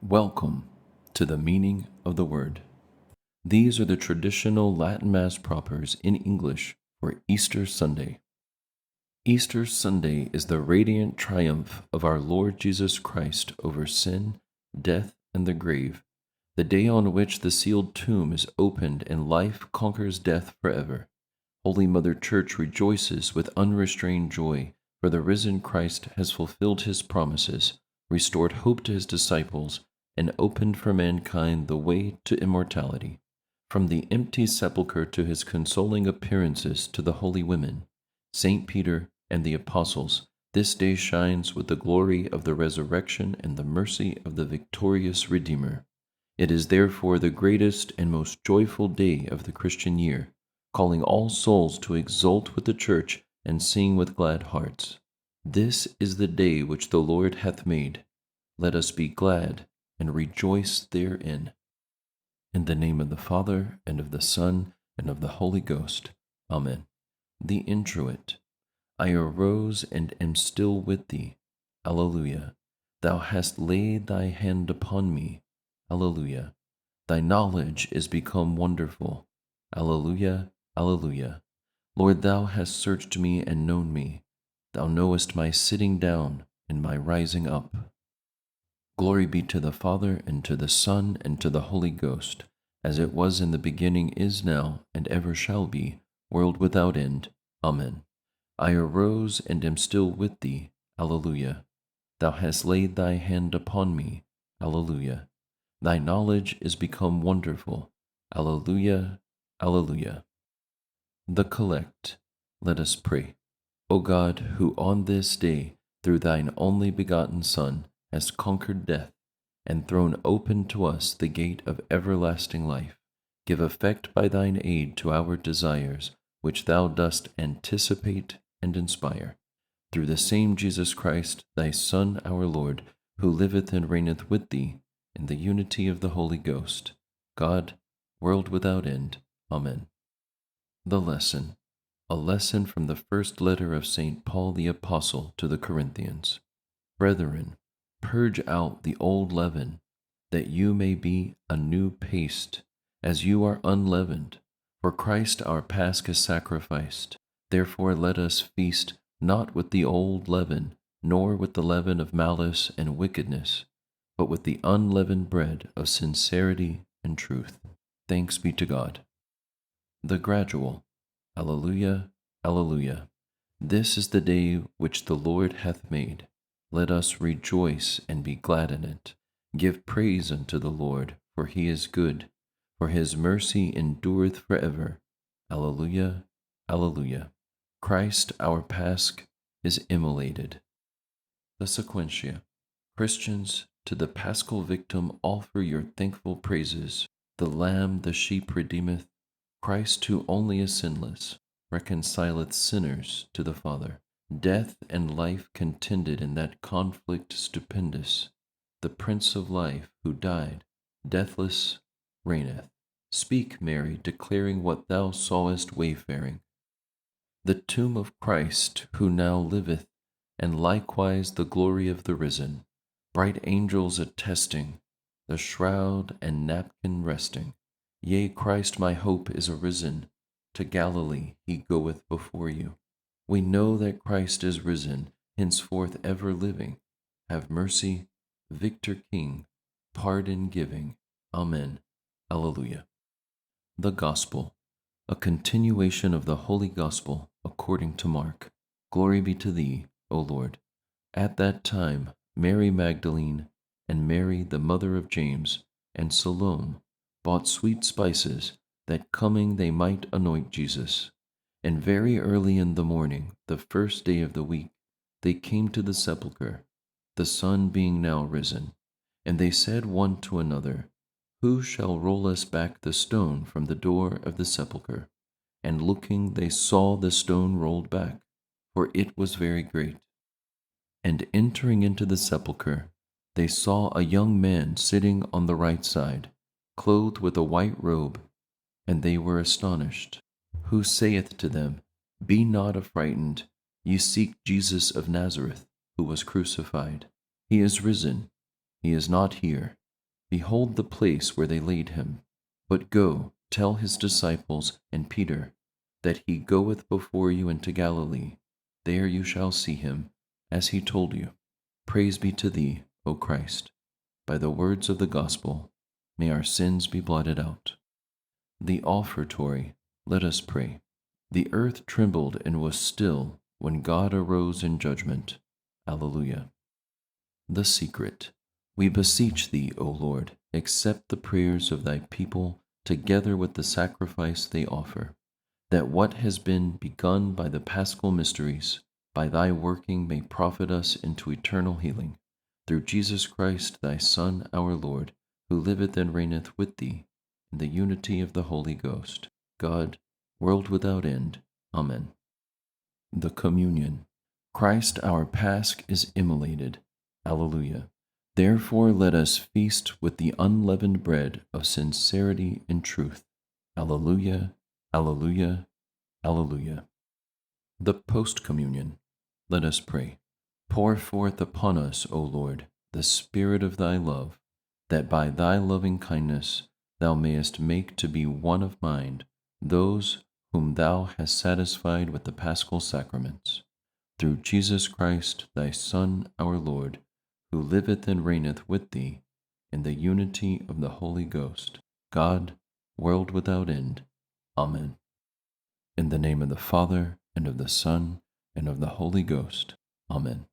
Welcome to the meaning of the word. These are the traditional Latin Mass propers in English for Easter Sunday. Easter Sunday is the radiant triumph of our Lord Jesus Christ over sin, death, and the grave, the day on which the sealed tomb is opened and life conquers death forever. Holy Mother Church rejoices with unrestrained joy, for the risen Christ has fulfilled his promises, restored hope to his disciples, and opened for mankind the way to immortality. From the empty sepulchre to his consoling appearances to the holy women, St. Peter, and the apostles, this day shines with the glory of the resurrection and the mercy of the victorious Redeemer. It is therefore the greatest and most joyful day of the Christian year, calling all souls to exult with the Church and sing with glad hearts. This is the day which the Lord hath made. Let us be glad and rejoice therein. In the name of the Father, and of the Son, and of the Holy Ghost. Amen. The Introit. I arose and am still with thee. Alleluia. Thou hast laid thy hand upon me. Alleluia. Thy knowledge is become wonderful. Alleluia. Alleluia. Lord, thou hast searched me and known me. Thou knowest my sitting down and my rising up. Glory be to the Father, and to the Son, and to the Holy Ghost, as it was in the beginning, is now, and ever shall be, world without end. Amen. I arose and am still with thee. Alleluia. Thou hast laid thy hand upon me. Alleluia. Thy knowledge is become wonderful. Alleluia. Alleluia. The Collect. Let us pray. O God, who on this day, through thine only begotten Son, hast conquered death, and thrown open to us the gate of everlasting life, give effect by thine aid to our desires, which thou dost anticipate and inspire. Through the same Jesus Christ, thy Son, our Lord, who liveth and reigneth with thee, in the unity of the Holy Ghost, God, world without end. Amen. The Lesson. A lesson from the first letter of St. Paul the Apostle to the Corinthians. Brethren, purge out the old leaven, that you may be a new paste, as you are unleavened. For Christ our Pasch is sacrificed. Therefore let us feast not with the old leaven, nor with the leaven of malice and wickedness, but with the unleavened bread of sincerity and truth. Thanks be to God. The Gradual. Alleluia, alleluia. This is the day which the Lord hath made. Let us rejoice and be glad in it. Give praise unto the Lord, for he is good, for his mercy endureth forever. Alleluia, alleluia. Christ our Pasch is immolated. The Sequentia. Christians, to the Paschal victim offer your thankful praises. The Lamb the sheep redeemeth, Christ who only is sinless, reconcileth sinners to the Father. Death and life contended in that conflict stupendous. The Prince of Life, who died, deathless, reigneth. Speak, Mary, declaring what thou sawest wayfaring. The tomb of Christ, who now liveth, and likewise the glory of the risen. Bright angels attesting, the shroud and napkin resting. Yea, Christ my hope is arisen, to Galilee he goeth before you. We know that Christ is risen, henceforth ever living. Have mercy, Victor King, pardon giving. Amen. Alleluia. The Gospel. A continuation of the Holy Gospel according to Mark. Glory be to thee, O Lord. At that time, Mary Magdalene, and Mary the mother of James, and Salome, bought sweet spices, that coming they might anoint Jesus. And very early in the morning, the first day of the week, they came to the sepulchre, the sun being now risen. And they said one to another, Who shall roll us back the stone from the door of the sepulchre? And looking, they saw the stone rolled back, for it was very great. And entering into the sepulchre, they saw a young man sitting on the right side, clothed with a white robe, and they were astonished. Who saith to them, Be not affrighted, ye seek Jesus of Nazareth, who was crucified. He is risen, he is not here. Behold the place where they laid him. But go, tell his disciples and Peter, that he goeth before you into Galilee. There you shall see him, as he told you. Praise be to thee, O Christ. By the words of the gospel, may our sins be blotted out. The Offertory, let us pray. The earth trembled and was still when God arose in judgment. Alleluia. The secret. We beseech thee, O Lord, accept the prayers of thy people together with the sacrifice they offer, that what has been begun by the Paschal mysteries, by thy working may profit us into eternal healing. Through Jesus Christ, thy Son, our Lord, who liveth and reigneth with thee, in the unity of the Holy Ghost, God, world without end. Amen. The Communion. Christ our Pasch is immolated. Alleluia. Therefore let us feast with the unleavened bread of sincerity and truth. Alleluia, alleluia, alleluia. The Post-Communion. Let us pray. Pour forth upon us, O Lord, the Spirit of thy love, that by thy loving kindness thou mayest make to be one of mind those whom thou hast satisfied with the Paschal sacraments. Through Jesus Christ, thy Son, our Lord, who liveth and reigneth with thee, in the unity of the Holy Ghost, God, world without end. Amen. In the name of the Father, and of the Son, and of the Holy Ghost. Amen.